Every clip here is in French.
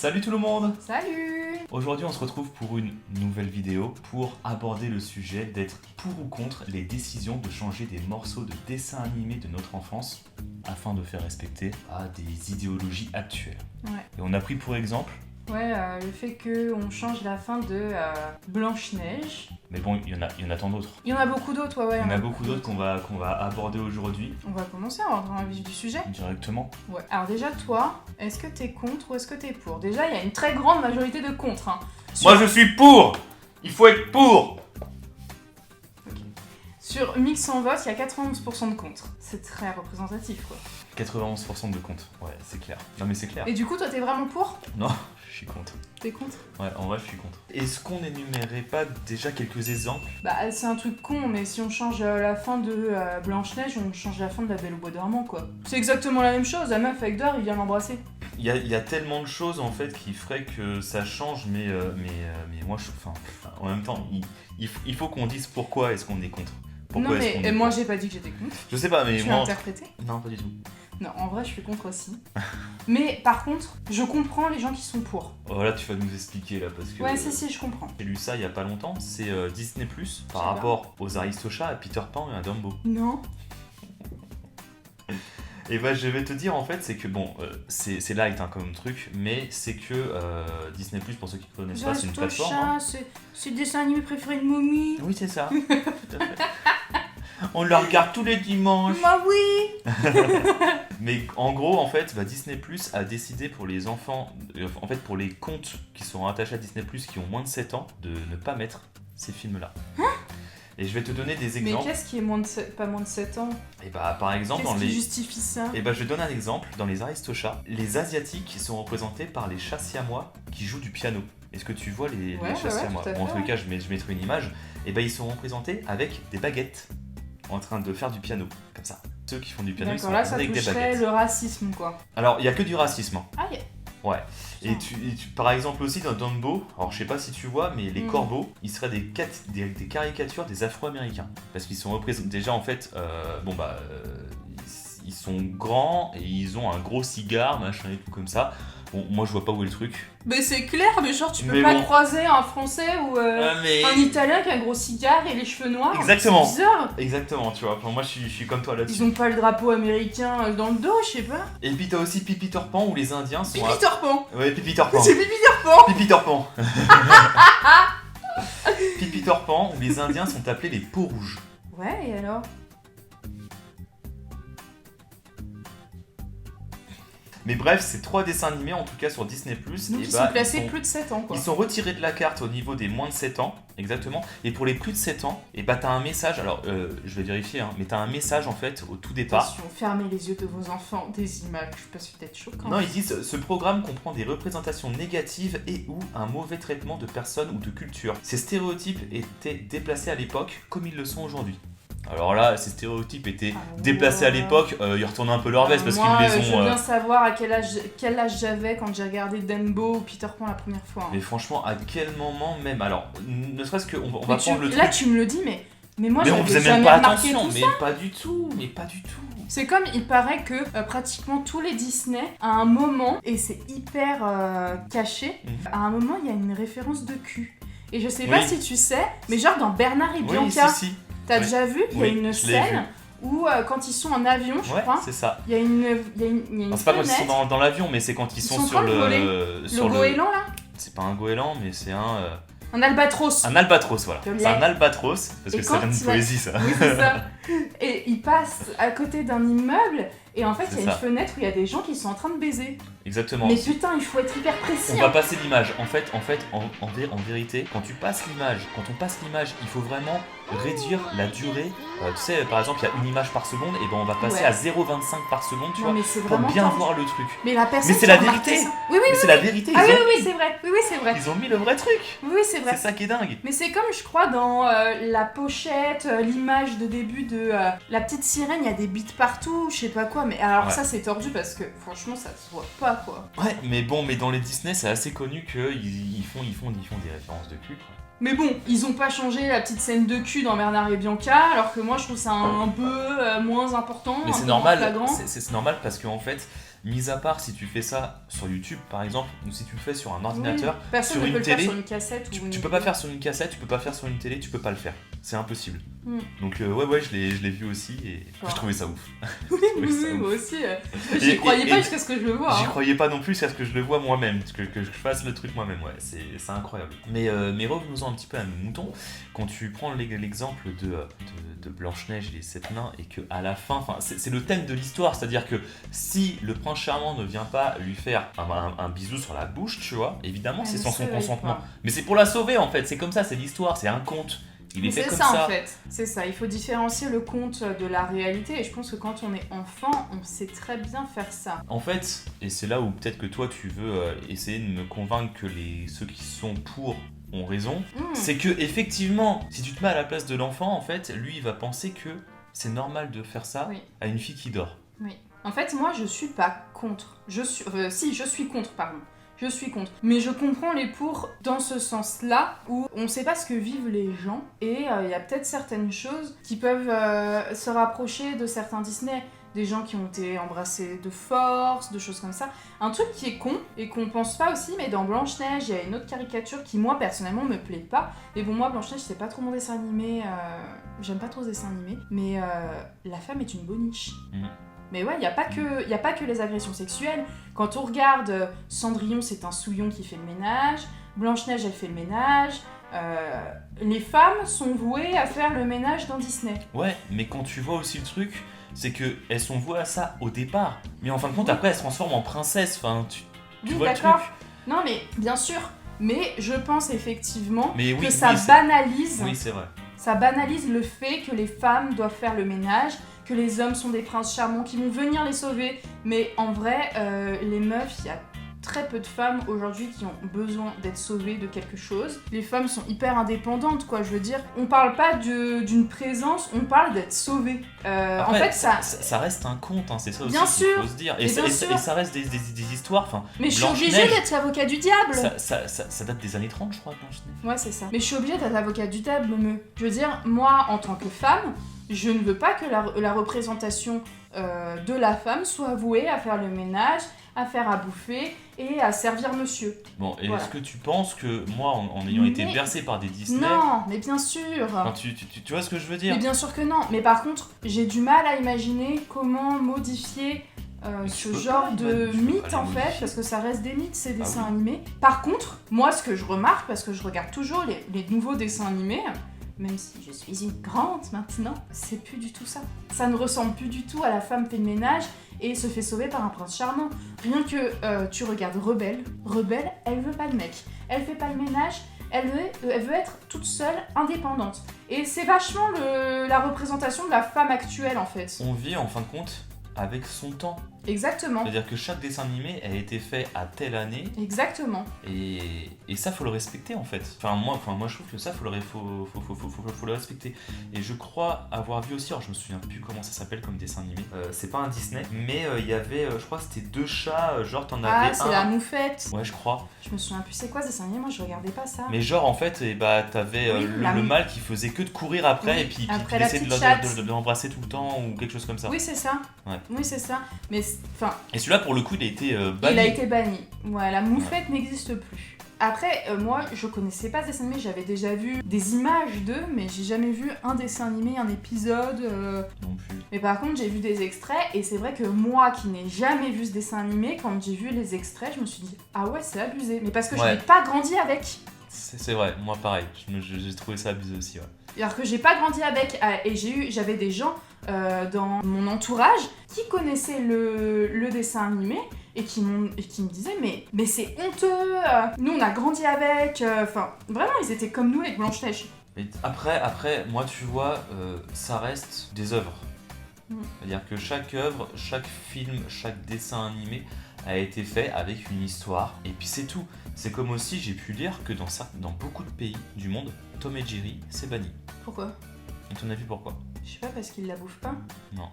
Salut tout le monde! Salut! Aujourd'hui on se retrouve pour une nouvelle vidéo pour aborder le sujet d'être pour ou contre les décisions de changer des morceaux de dessins animés de notre enfance afin de faire respecter à des idéologies actuelles. Ouais. Et on a pris pour exemple, Le fait qu'on change la fin de Blanche-Neige. mais bon il y en a tant d'autres. Il y en a beaucoup d'autres, ouais. Il y en a beaucoup d'autres qu'on va aborder aujourd'hui On va commencer à rentrer dans le vif du sujet. directement. Ouais. Alors déjà, toi, est-ce que t'es contre ou est-ce que t'es pour? Déjà, il y a une très grande majorité de contre. Hein. Moi je suis pour! Il faut être pour! Sur Mix en vote, il y a 91% de contre. C'est très représentatif, quoi. 91% de contre, ouais c'est clair. Non mais c'est clair. Et du coup, toi, t'es vraiment pour? Non, je suis contre. T'es contre? Ouais, en vrai, je suis contre. Est-ce qu'on n'énumérait pas déjà quelques exemples? Bah, c'est un truc con, mais si on change la fin de Blanche-Neige, on change la fin de La Belle au Bois dormant, quoi. C'est exactement la même chose, la meuf avec Dor, il vient l'embrasser. Il y a tellement de choses en fait qui feraient que ça change, mais moi, en même temps, il faut qu'on dise pourquoi est-ce qu'on est contre. Pourquoi Non, est-ce qu'on mais est moi, contre. j'ai pas dit que j'étais contre. Je sais pas, mais Tu moi. l'as interprété? Non, pas du tout. Non, en vrai, je suis contre aussi. Mais par contre, je comprends les gens qui sont pour. Oh, là, tu vas nous expliquer là parce que. Ouais, si, je comprends. J'ai lu ça il y a pas longtemps. C'est Disney Plus par Je sais rapport aux Aristochats, à Peter Pan et à Dumbo. Non. Et bah je vais te dire en fait c'est que bon c'est light hein, comme truc mais c'est que Disney Plus pour ceux qui ne connaissent pas c'est une plateforme. Hein. C'est le dessin animé préféré de Mommy. Oui c'est ça. Tout à fait. On le regarde tous les dimanches. Moi oui. Mais en gros en fait Disney Plus a décidé pour les enfants en fait pour les comptes qui sont attachés à Disney Plus qui ont moins de 7 ans de ne pas mettre ces films là. Et je vais te donner des exemples. Mais qu'est-ce qui est pas moins de 7 ans? Et bah par exemple Qu'est-ce dans qui les. justifie ça? Et bah je donne un exemple, dans les Aristochats, les Asiatiques sont représentés par les chats siamois qui jouent du piano. Est-ce que tu vois les chats siamois? tout à Bon, en fait, tous les cas je mettrai une image. Et bah ils sont représentés avec des baguettes en train de faire du piano, comme ça. Ceux qui font du piano ils sont D'accord, là ça avec des toucherait baguettes. le racisme, quoi. Alors il y a que du racisme. Hein. Ah, Ouais. Et par exemple aussi dans Dumbo, alors je sais pas si tu vois, mais les corbeaux, ils seraient des caricatures des Afro-Américains. Parce qu'ils sont représentés, déjà en fait, ils sont grands et ils ont un gros cigare, machin et tout comme ça. Bon, moi je vois pas où est le truc. Mais c'est clair, mais genre tu peux Mais pas bon. croiser un Français ou Mais... un Italien qui a un gros cigare et les cheveux noirs. Exactement. C'est bizarre. Exactement, tu vois. Enfin, moi je suis comme toi là-dessus. Ils ont pas le drapeau américain dans le dos, je sais pas. Et puis t'as aussi Pipi Torpan où les Indiens sont. Pipi Torpan. Ouais, Pipi Torpan. C'est Pipi Torpan. Pipi Torpan. Pipi Torpan où les Indiens sont appelés les peaux rouges. Ouais, et alors? Mais bref, c'est 3 dessins animés en tout cas sur Disney+. Donc et ils sont placés plus de 7 ans, quoi. Ils sont retirés de la carte au niveau des moins de 7 ans, exactement. Et pour les plus de 7 ans, et bah t'as un message, alors je vais vérifier, hein, mais t'as un message en fait au tout départ. Attention, fermez les yeux de vos enfants, des images, je pense peut-être choquant. Non, ils disent ce programme comprend des représentations négatives et ou un mauvais traitement de personnes ou de cultures. Ces stéréotypes étaient déplacés à l'époque comme ils le sont aujourd'hui. Alors là, ces stéréotypes étaient déplacés à l'époque, ils retournent un peu leur veste parce moi, qu'ils les ont. Je veux bien savoir à quel âge j'avais quand j'ai regardé Dumbo ou Peter Pan la première fois. Hein. Mais franchement, à quel moment même? Alors, ne serait-ce qu'on va Mais prendre le truc. Là, tu me le dis, mais moi, mais on j'avais faisait même jamais pas remarqué attention, tout mais ça. pas du tout, mais pas du tout. C'est comme, il paraît que pratiquement tous les Disney, à un moment, et c'est hyper caché, à un moment, il y a une référence de cul. Et je sais pas si tu sais, mais genre dans Bernard et Bianca, oui, si. t'as déjà vu, il y a une je l'ai scène où quand ils sont en avion, je crois, c'est ça. il y a une Non, c'est pas quand ils sont dans l'avion, mais c'est quand ils sont sur le. Sur le goéland là. C'est pas un goéland, mais c'est Un albatros. un albatros, voilà. Je l'ai. C'est un albatros, parce Et que ça vient de quand poésie, ça. Oui, c'est ça. Et ils passent à côté d'un immeuble, et en fait, il y a C'est une ça. fenêtre où il y a des gens qui sont en train de baiser. Exactement. Mais putain, il faut être hyper précis. On va hein. passer l'image. En vérité, quand on passe l'image, il faut vraiment réduire la durée. Tu sais, par exemple, il y a une image par seconde, et ben on va passer à 0,25 par seconde, tu Non, vois, mais c'est pour vraiment bien tendu. voir le truc. Mais la personne Mais c'est qui a la remarqué vérité. ça- Oui, Mais c'est la vérité. Ah ils oui, ont- oui, c'est vrai. Oui, c'est vrai. Ils ont mis le vrai truc. Oui, c'est vrai. C'est ça qui est dingue. Mais c'est comme, je crois, dans la pochette, l'image de début de la petite sirène, il y a des bits partout, je sais pas quoi. Mais alors Ouais. ça, c'est tordu parce que franchement, ça se voit pas, quoi. Ouais, mais bon, mais dans les Disney, c'est assez connu qu'ils font des références de cul, quoi. Mais bon, ils ont pas changé la petite scène de cul dans Bernard et Bianca, alors que moi, je trouve ça un peu moins important. Mais un c'est peu normal, moins flagrant. c'est normal parce qu'en fait, Mis à part si tu fais ça sur YouTube par exemple, ou si tu le fais sur un ordinateur, personne sur ne une peut le faire télé, sur une cassette ou tu peux pas faire sur une cassette, tu peux pas faire sur une télé, tu peux pas le faire. C'est impossible. Donc ouais, je l'ai vu aussi et je trouvais ça ouf. Oui, moi aussi. J'y croyais pas jusqu'à ce que je le vois. J'y croyais pas non plus jusqu'à ce que je le vois moi-même, que je fasse le truc moi-même, ouais, c'est incroyable. Mais revenons-en un petit peu à nos moutons. Quand tu prends l'exemple de Blanche-Neige et les 7 nains et que à la fin, c'est le thème de l'histoire, c'est-à-dire que si le prince charmant ne vient pas lui faire un bisou sur la bouche, tu vois, évidemment c'est sans son consentement. Mais c'est pour la sauver en fait, c'est comme ça, c'est l'histoire, c'est un conte. Il est fait comme ça. En fait, c'est ça. Il faut différencier le conte de la réalité et je pense que quand on est enfant, on sait très bien faire ça. En fait, et c'est là où peut-être que toi tu veux essayer de me convaincre que ceux qui sont pour ont raison, c'est que effectivement, si tu te mets à la place de l'enfant, en fait, lui il va penser que c'est normal de faire ça à une fille qui dort. Oui. En fait, moi je suis pas contre. Je suis contre, pardon. Je suis contre. Mais je comprends les pour dans ce sens-là, où on sait pas ce que vivent les gens, et il y a peut-être certaines choses qui peuvent se rapprocher de certains Disney. Des gens qui ont été embrassés de force, de choses comme ça. Un truc qui est con, et qu'on pense pas aussi, mais dans Blanche-Neige, il y a une autre caricature qui, moi, personnellement, me plaît pas. Mais bon, moi, Blanche-Neige, c'est pas trop mon dessin animé. J'aime pas trop ce dessin animé. Mais la femme est une boniche. Mais ouais, il n'y a pas que les agressions sexuelles. Quand on regarde Cendrillon, c'est un souillon qui fait le ménage. Blanche-Neige, elle fait le ménage. Les femmes sont vouées à faire le ménage dans Disney. Ouais, mais quand tu vois aussi le truc, c'est qu'elles sont vouées à ça au départ. Mais en fin de compte, après, elles se transforment en princesse. Enfin, tu vois le truc. Non, mais bien sûr. Mais je pense effectivement que ça banalise. Oui, c'est vrai. Ça banalise le fait que les femmes doivent faire le ménage, que les hommes sont des princes charmants qui vont venir les sauver. Mais en vrai, les meufs, il y a très peu de femmes aujourd'hui qui ont besoin d'être sauvées de quelque chose. Les femmes sont hyper indépendantes, quoi. Je veux dire, on parle pas d'une présence, on parle d'être sauvées. Après, en fait, ça reste un conte, hein, c'est ça aussi qu'il faut se dire. Et ça reste des histoires. Mais je suis obligée d'être l'avocat du diable. Ça date des années 30, je crois, Blanche-Neige. Ouais, c'est ça. Mais je suis obligée d'être l'avocat du diable, je veux dire, moi, en tant que femme, je ne veux pas que la représentation de la femme soit vouée à faire le ménage, à faire à bouffer et à servir monsieur. Bon, et est-ce que tu penses que moi, en ayant été bercé par des Disney... Non, mais bien sûr. Enfin, tu vois ce que je veux dire? Mais bien sûr que non. Mais par contre, j'ai du mal à imaginer comment modifier ce genre de mythe en fait, parce que ça reste des mythes ces dessins animés. Par contre, moi ce que je remarque, parce que je regarde toujours les nouveaux dessins animés, même si je suis une grande maintenant, c'est plus du tout ça. Ça ne ressemble plus du tout à la femme fait le ménage et se fait sauver par un prince charmant. Rien que tu regardes Rebelle, elle veut pas de mec, elle fait pas le ménage, elle veut être toute seule, indépendante. Et c'est vachement la représentation de la femme actuelle en fait. On vit en fin de compte avec son temps. Exactement. C'est-à-dire que chaque dessin animé a été fait à telle année. Exactement. Et ça, faut le respecter en fait. Enfin, moi je trouve que ça, faut le respecter. Et je crois avoir vu aussi, alors je me souviens plus comment ça s'appelle comme dessin animé. C'est pas un Disney, mais il y avait, je crois que c'était 2 chats, genre t'en avais un. Ah, c'est la moufette. Ouais, je crois. Je me souviens plus c'est quoi ce dessin animé, moi je regardais pas ça. Mais genre en fait, t'avais le mâle qui faisait que de courir après et puis il essayait de l'embrasser tout le temps ou quelque chose comme ça. Oui, c'est ça. Ouais. Oui, c'est ça. Mais enfin. Et celui-là pour le coup, il a été banni. Il a été banni. Ouais, la moufette n'existe plus. Après, moi, je connaissais pas ce dessin animé, j'avais déjà vu des images d'eux, mais j'ai jamais vu un dessin animé, un épisode. Non plus. Mais par contre, j'ai vu des extraits, et c'est vrai que moi, qui n'ai jamais vu ce dessin animé, quand j'ai vu les extraits, je me suis dit, ah ouais, c'est abusé. Mais parce que je n'ai pas grandi avec. C'est vrai, moi pareil, j'ai trouvé ça abusé aussi, ouais. Alors que j'ai pas grandi avec, et j'avais des gens dans mon entourage qui connaissaient le dessin animé et qui me disaient mais c'est honteux, nous on a grandi avec, enfin vraiment ils étaient comme nous avec Blanche-Neige. Mais après moi tu vois, ça reste des œuvres. C'est-à-dire que chaque œuvre, chaque film, chaque dessin animé a été fait avec une histoire et puis c'est tout. C'est comme aussi j'ai pu lire que dans beaucoup de pays du monde, Tom et Jerry c'est banni. Pourquoi? Et ton avis pourquoi? Je sais pas, parce qu'ils la bouffent pas. Non.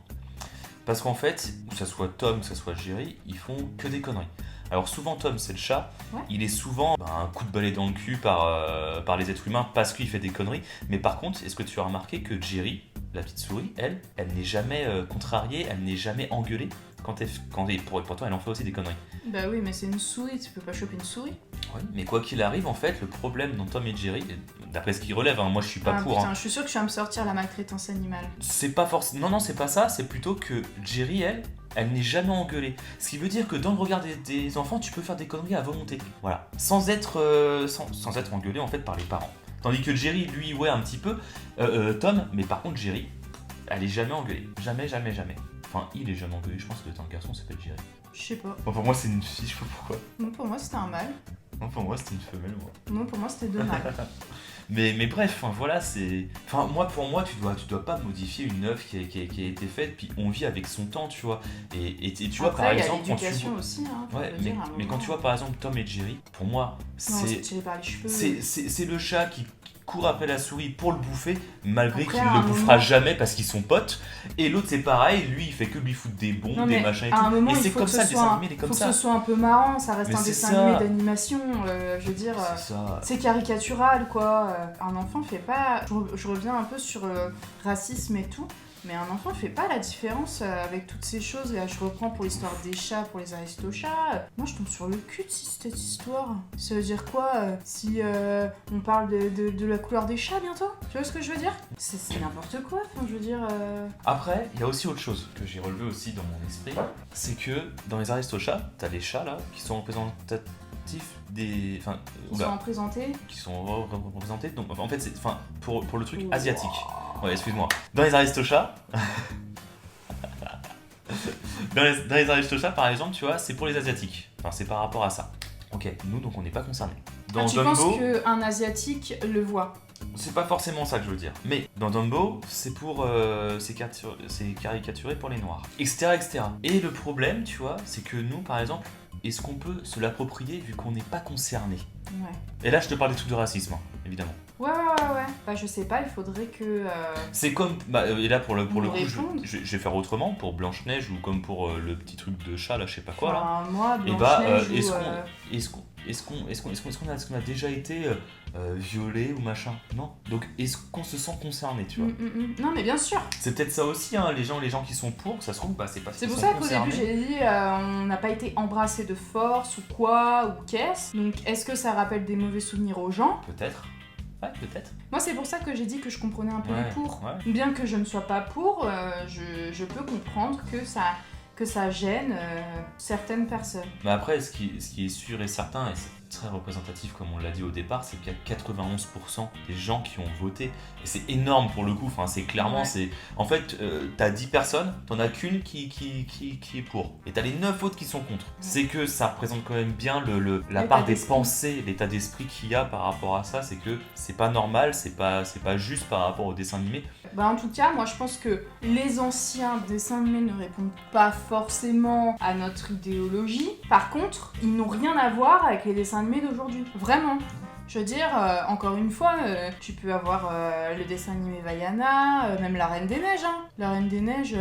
Parce qu'en fait, que ça soit Tom, que ça soit Jerry, ils font que des conneries. Alors souvent Tom c'est le chat, il est souvent un coup de balai dans le cul par les êtres humains parce qu'il fait des conneries. Mais par contre, est-ce que tu as remarqué que Jerry, la petite souris, elle n'est jamais contrariée, elle n'est jamais engueulée? Pourtant, elle en fait aussi des conneries. Bah oui, mais c'est une souris, tu peux pas choper une souris. Oui, mais quoi qu'il arrive, en fait, le problème dans Tom et Jerry, d'après ce qu'ils relèvent, hein, moi je suis pas pour. Putain, je suis sûre que tu vas me sortir la maltraitance animale. C'est pas forcément. Non, c'est pas ça, c'est plutôt que Jerry, elle n'est jamais engueulée. Ce qui veut dire que dans le regard des enfants, tu peux faire des conneries à volonté. Voilà. Sans être engueulé en fait par les parents. Tandis que Jerry, lui, ouais, un petit peu. Tom, mais par contre, Jerry, elle est jamais engueulée. Jamais, jamais, jamais. Enfin, il est jamais engueulé, je pense que c'est un garçon, ça s'appelle Jerry. Je sais pas. Bon, pour moi, c'est une fille, je sais pas pourquoi. Non, pour moi, c'était un mâle. Non, pour moi, c'était une femelle, moi. Non, pour moi, c'était deux mâles. Mais bref, voilà, c'est. Enfin, pour moi, tu dois pas modifier une œuvre qui a été faite, puis on vit avec son temps, tu vois. Et tu vois, après, par y a exemple. l'éducation aussi, hein. Ouais, mais quand tu vois, par exemple, Tom et Jerry, pour moi, c'est le chat qui court après la souris pour le bouffer, malgré qu'il ne le bouffera jamais parce qu'ils sont potes. Et l'autre, c'est pareil, lui, il fait que lui foutre des bombes, des machins et tout. Et c'est comme ça, le dessin animé, il est comme ça. Faut que ce soit un peu marrant, ça reste un dessin animé d'animation. Je veux dire, c'est caricatural, quoi. Un enfant fait pas. Je reviens un peu sur racisme et tout. Mais un enfant fait pas la différence avec toutes ces choses. Là, je reprends pour l'histoire des chats, pour les aristochats. Moi, je tombe sur le cul de cette histoire. Ça veut dire quoi si on parle de la couleur des chats bientôt? Tu vois ce que je veux dire? C'est n'importe quoi. Enfin, je veux dire. Après, il y a aussi autre chose que j'ai relevé aussi dans mon esprit. C'est que dans les aristochats, t'as les chats là qui sont représentatifs des. Enfin, qui sont représentés. Qui sont représentés. Donc, en fait, c'est pour le truc asiatique. Ouais, excuse-moi. Dans les aristochats. dans les aristochats, par exemple, tu vois, c'est pour les asiatiques. Enfin, c'est par rapport à ça. Ok, nous, donc, on n'est pas concernés. Dans tu Dumbo, penses qu'un asiatique le voit? C'est pas forcément ça que je veux dire. Mais dans Dumbo, c'est caricaturé pour les noirs. Etc., etc. Et le problème, tu vois, c'est que nous, par exemple, est-ce qu'on peut se l'approprier vu qu'on n'est pas concerné? Ouais. Et là, je te parle des trucs de racisme, hein, évidemment. Ouais. Bah, je sais pas, il faudrait que. C'est comme. Et là, pour le coup, je vais faire autrement pour Blanche-Neige ou comme pour le petit truc de chat, là, je sais pas quoi. Là. Moi, Blanche-Neige. Est-ce qu'on a déjà été violé ou machin? Non. Donc, est-ce qu'on se sent concerné, tu vois? Non, mais bien sûr. C'est peut-être ça aussi, hein, les gens qui sont pour, ça se trouve, c'est pas. C'est pour ça qu'au début, j'ai dit, on n'a pas été embrassé de force ou quoi, ou qu'est-ce. Donc, est-ce que ça rappelle des mauvais souvenirs aux gens? Peut-être. Ouais, peut-être. Moi, c'est pour ça que j'ai dit que je comprenais un peu les pour. Ouais. Bien que je ne sois pas pour, je peux comprendre que ça gêne certaines personnes. Mais après, ce qui est sûr et certain, et c'est très représentatif comme on l'a dit au départ, c'est qu'il y a 91% des gens qui ont voté. Et c'est énorme pour le coup, enfin, c'est clairement, c'est... En fait, t'as 10 personnes, t'en as qu'une qui est pour. Et t'as les 9 autres qui sont contre. Ouais. C'est que ça représente quand même bien la part des pensées, l'état d'esprit qu'il y a par rapport à ça, c'est que c'est pas normal, c'est pas juste par rapport au dessin animé. Bah en tout cas, moi je pense que les anciens dessins animés ne répondent pas forcément à notre idéologie. Par contre, ils n'ont rien à voir avec les dessins animés d'aujourd'hui. Vraiment. Je veux dire, encore une fois, tu peux avoir le dessin animé Vaiana, même la Reine des Neiges. Hein. La Reine des Neiges,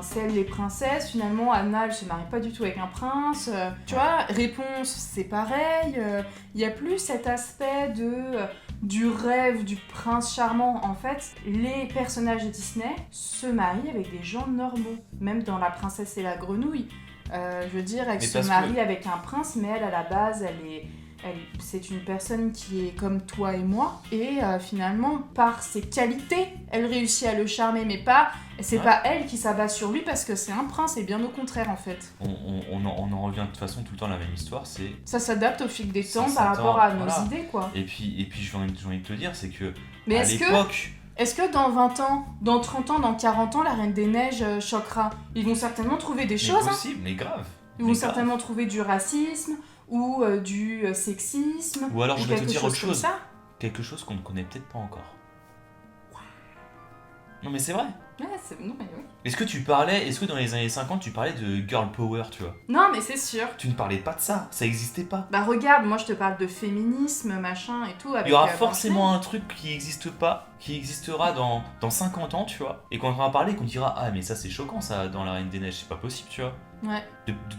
celle les princesses, finalement, Anna, elle se marie pas du tout avec un prince. Tu vois, Réponse, c'est pareil. Il y a plus cet aspect du rêve du prince charmant. En fait, les personnages de Disney se marient avec des gens normaux. Même dans La Princesse et la Grenouille. Je veux dire, elle se marie avec un prince, mais elle, à la base, c'est une personne qui est comme toi et moi, et finalement, par ses qualités, elle réussit à le charmer, mais c'est pas elle qui s'abat sur lui parce que c'est un prince, et bien au contraire en fait. On en revient de toute façon tout le temps à la même histoire, c'est... Ça s'adapte au fil des temps par rapport à nos idées, quoi. Et puis j'ai envie de te dire, c'est que mais à l'époque... Est-ce que dans 20 ans, dans 30 ans, dans 40 ans, la Reine des Neiges choquera? Ils vont certainement trouver des choses. C'est possible, mais grave. Ils vont certainement trouver du racisme, ou du sexisme, ou alors je vais te dire autre chose, ça. Quelque chose qu'on ne connaît peut-être pas encore. Non mais c'est vrai. Ouais, non mais oui. Est-ce que dans les années 50 tu parlais de girl power, tu vois? Non mais c'est sûr. Tu ne parlais pas de ça existait pas. Bah regarde, moi je te parle de féminisme, machin et tout. Il y aura forcément un truc qui n'existe pas, qui existera dans 50 ans, tu vois. Et quand on va en parler, qu'on dira, ah mais ça c'est choquant ça dans la Reine des Neiges, c'est pas possible, tu vois. Ouais.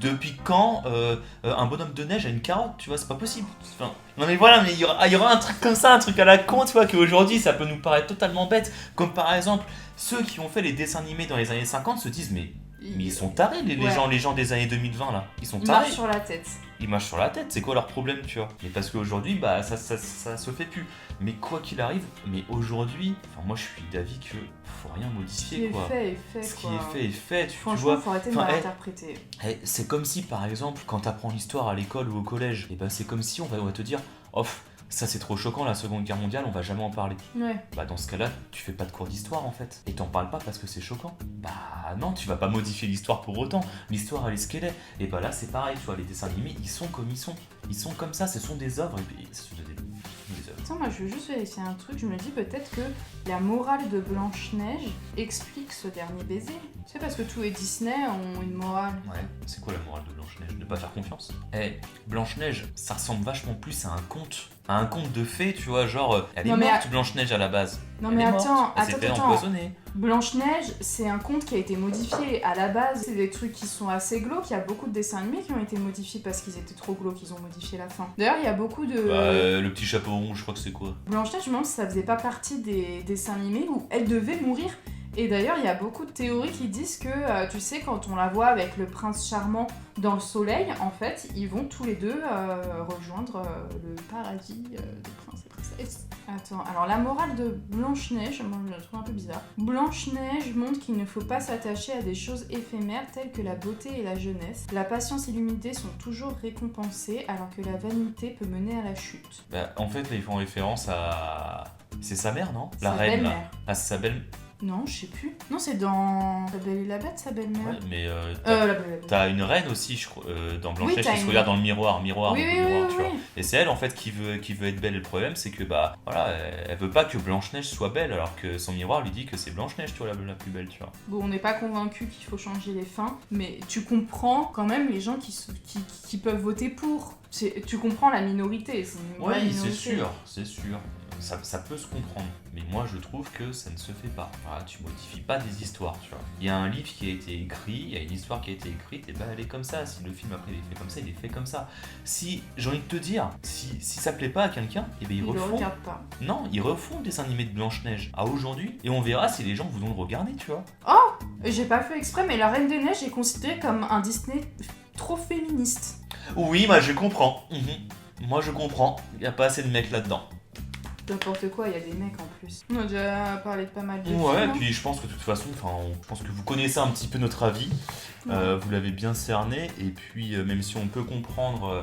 Depuis quand un bonhomme de neige a une carotte, tu vois, c'est pas possible. Enfin, non mais voilà, mais il y aura un truc comme ça, un truc à la con, tu vois, qu'aujourd'hui ça peut nous paraître totalement bête. Comme par exemple, ceux qui ont fait les dessins animés dans les années 50 se disent, mais Mais ils sont tarés, les gens des années 2020 là. Ils sont Ils tarés. marchent sur la tête. Ils marchent sur la tête, c'est quoi leur problème, tu vois? Mais parce qu'aujourd'hui, bah ça se fait plus. Mais quoi qu'il arrive, mais aujourd'hui, enfin moi je suis d'avis que faut rien modifier, quoi. Ce qui est fait est fait, Ce qui quoi. est fait est fait, tu Franchement, vois. faut arrêter de mal interpréter. C'est comme si, par exemple, quand t'apprends l'histoire à l'école ou au collège, et ben c'est comme si on va te dire, oh, ça c'est trop choquant, la Seconde Guerre mondiale, on va jamais en parler. Ouais. Bah dans ce cas-là, tu fais pas de cours d'histoire en fait. Et t'en parles pas parce que c'est choquant. Bah non, tu vas pas modifier l'histoire pour autant. L'histoire elle est ce qu'elle est. Et bah là c'est pareil, tu vois, les dessins animés, ils sont comme ils sont. Ils sont comme ça, ce sont des œuvres. Et puis, ce sont des œuvres. Attends, moi je veux juste vérifier un truc, je me dis peut-être que la morale de Blanche-Neige explique ce dernier baiser. Tu sais, parce que tous les Disney ont une morale. Ouais, c'est quoi la morale de Blanche-Neige? Ne pas faire confiance. Blanche-Neige, ça ressemble vachement plus à un conte. À un conte de fées, tu vois, genre, elle est morte Blanche-Neige à la base. Non mais attends, elle s'est fait empoisonner. Blanche-Neige, c'est un conte qui a été modifié. À la base, c'est des trucs qui sont assez glauques. Il y a beaucoup de dessins animés qui ont été modifiés parce qu'ils étaient trop glauques, ils ont modifié la fin. D'ailleurs, il y a beaucoup de... le petit chapeau rond, je crois que c'est quoi? Blanche-Neige, je me demande si ça faisait pas partie des dessins animés où elle devait mourir. Et d'ailleurs, il y a beaucoup de théories qui disent que, tu sais, quand on la voit avec le prince charmant dans le soleil, en fait, ils vont tous les deux rejoindre le paradis des princes et princesses. Attends, alors la morale de Blanche-Neige, moi je la trouve un peu bizarre. Blanche-Neige montre qu'il ne faut pas s'attacher à des choses éphémères telles que la beauté et la jeunesse. La patience et l'humilité sont toujours récompensées alors que la vanité peut mener à la chute. Bah, en fait, là, ils font référence à... C'est sa mère, non? La sa reine, là. belle-mère. Ah, c'est sa belle... Non, je sais plus. Non, c'est dans La Belle et la Bête, sa belle-mère. Ouais, mais La Belle et la Bête. t'as une reine aussi, je crois, dans Blanche-Neige qui se une... regarde dans le miroir, oui, tu vois. Oui. Et c'est elle en fait qui veut être belle. Et le problème c'est que bah voilà, elle veut pas que Blanche-Neige soit belle alors que son miroir lui dit que c'est Blanche-Neige, tu vois, la plus belle, tu vois. Bon, on n'est pas convaincu qu'il faut changer les fins, mais tu comprends quand même les gens qui peuvent voter pour. Tu comprends la minorité. Oui, c'est sûr. Ça peut se comprendre, mais moi je trouve que ça ne se fait pas. Voilà, tu modifies pas des histoires, tu vois. Il y a un livre qui a été écrit, il y a une histoire qui a été écrite, et bah elle est comme ça. Si le film après il est fait comme ça, il est fait comme ça. Si, j'ai envie de te dire, si ça plaît pas à quelqu'un, et ben ils refont. le regardent pas. Non, ils refont le dessin animé de Blanche-Neige à aujourd'hui, et on verra si les gens voudront le regarder, tu vois. Oh, j'ai pas fait exprès, mais La Reine des Neiges est considérée comme un Disney trop féministe. Oui, moi je comprends. Moi je comprends, il y a pas assez de mecs là-dedans. N'importe quoi, il y a des mecs en plus. On a déjà parlé de pas mal de films. Ouais, et puis je pense que de toute façon, je pense que vous connaissez un petit peu notre avis. Vous l'avez bien cerné, et puis même si on peut comprendre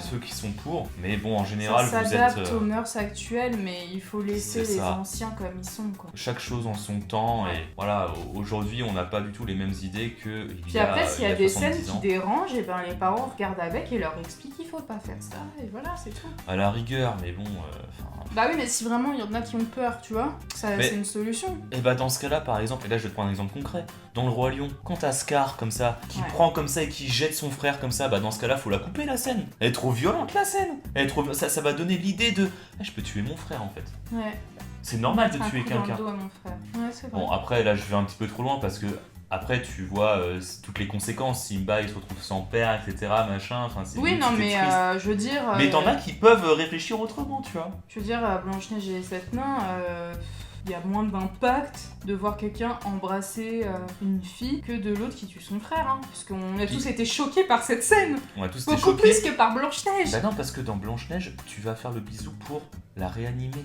ceux qui sont pour, mais bon, en général, ça vous s'adapte êtes... aux mœurs actuelles, mais il faut laisser les anciens comme ils sont, quoi. Chaque chose en son temps, et voilà, aujourd'hui, on n'a pas du tout les mêmes idées que Puis après, s'il y a des scènes qui dérangent, et ben les parents regardent avec et leur expliquent qu'il faut pas faire ça, et voilà, c'est tout. À la rigueur, mais bon... Bah oui, mais si vraiment il y en a qui ont peur, tu vois, c'est une solution. Et bah dans ce cas-là, par exemple, et là je vais te prendre un exemple concret, dans le Roi Lion, quand t'as Scar comme ça, qui prend comme ça et qui jette son frère comme ça, bah dans ce cas-là, faut la couper la scène. Elle est trop violente la scène. Elle est trop... ça va donner l'idée de je peux tuer mon frère en fait. Ouais. C'est normal de tuer quelqu'un. Dans le dos à mon frère. Ouais, c'est vrai. Bon après là je vais un petit peu trop loin parce que après tu vois toutes les conséquences, Simba il se retrouve sans père, etc. machin, enfin c'est... Oui non mais je veux dire... Mais t'en as qui peuvent réfléchir autrement, tu vois. Je veux dire, Blanche-Neige et les 7 nains, il y a moins d'impact de voir quelqu'un embrasser une fille que de l'autre qui tue son frère, hein, parce qu'on a tous été choqués par cette scène. On a tous été beaucoup plus que par Blanche-Neige. Bah non, parce que dans Blanche-Neige, tu vas faire le bisou pour la réanimer.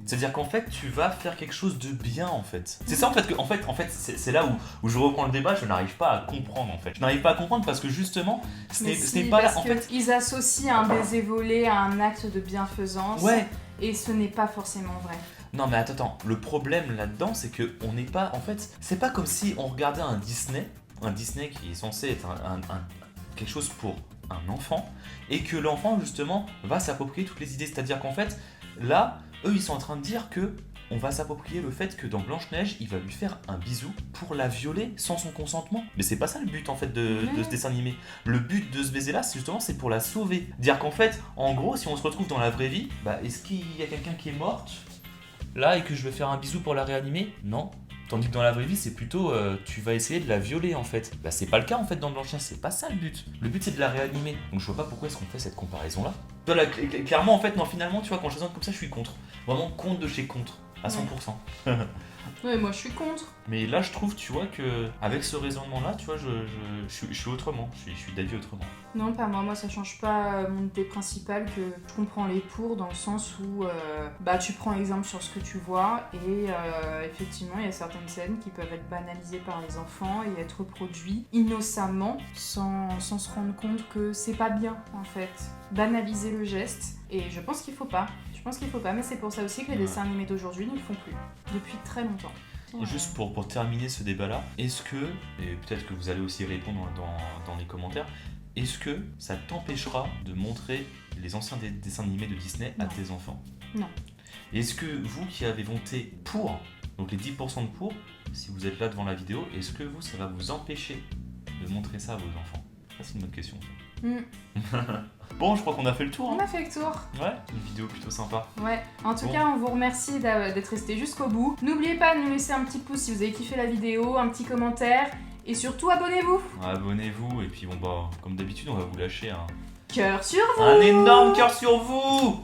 C'est-à-dire qu'en fait, tu vas faire quelque chose de bien, en fait. C'est ça, en fait, c'est là où je reprends le débat, je n'arrive pas à comprendre, en fait. Je n'arrive pas à comprendre parce que, justement, ce n'est pas là, en fait... Ils associent un baiser volé à un acte de bienfaisance, ouais. Et ce n'est pas forcément vrai. Non mais attends, le problème là-dedans, c'est que on n'est pas... En fait, c'est pas comme si on regardait un Disney qui est censé être quelque chose pour un enfant, et que l'enfant, justement, va s'approprier toutes les idées. C'est-à-dire qu'en fait, là... Eux, ils sont en train de dire que on va s'approprier le fait que dans Blanche-Neige, il va lui faire un bisou pour la violer sans son consentement. Mais c'est pas ça le but en fait de ce dessin animé. Le but de ce baiser-là, c'est pour la sauver. Dire qu'en fait, en gros, si on se retrouve dans la vraie vie, bah est-ce qu'il y a quelqu'un qui est morte là et que je vais faire un bisou pour la réanimer? Non. Tandis que dans la vraie vie, c'est plutôt tu vas essayer de la violer en fait. Bah c'est pas le cas en fait dans Blanche-Neige, c'est pas ça le but. Le but c'est de la réanimer. Donc je vois pas pourquoi est-ce qu'on fait cette comparaison là. Clairement en fait, non finalement tu vois, quand je raisonne comme ça je suis contre. Vraiment contre de chez contre. à 100%. Ouais, moi je suis contre. Mais là, je trouve, tu vois, que avec ce raisonnement-là, tu vois, je suis autrement. Je suis d'avis autrement. Non, pas moi. Moi, ça change pas mon idée principale que je comprends les pour dans le sens où tu prends exemple sur ce que tu vois et effectivement, il y a certaines scènes qui peuvent être banalisées par les enfants et être reproduites innocemment sans se rendre compte que c'est pas bien en fait. Banaliser le geste et je pense qu'il faut pas. Mais c'est pour ça aussi que les dessins animés d'aujourd'hui ne le font plus depuis très longtemps. Juste pour terminer ce débat-là, est-ce que, et peut-être que vous allez aussi répondre dans les commentaires, est-ce que ça t'empêchera de montrer les anciens dessins animés de Disney à tes enfants? Non. Est-ce que vous qui avez voté pour, donc les 10% de pour, si vous êtes là devant la vidéo, est-ce que ça va vous empêcher de montrer ça à vos enfants? Ça, c'est une bonne question. Bon, je crois qu'on a fait le tour. On a fait le tour. Ouais, une vidéo plutôt sympa. Ouais, en tout cas, on vous remercie d'être resté jusqu'au bout. N'oubliez pas de nous laisser un petit pouce si vous avez kiffé la vidéo, un petit commentaire. Et surtout, abonnez-vous. Abonnez-vous, et puis bon, comme d'habitude, on va vous lâcher cœur sur vous. Un énorme cœur sur vous.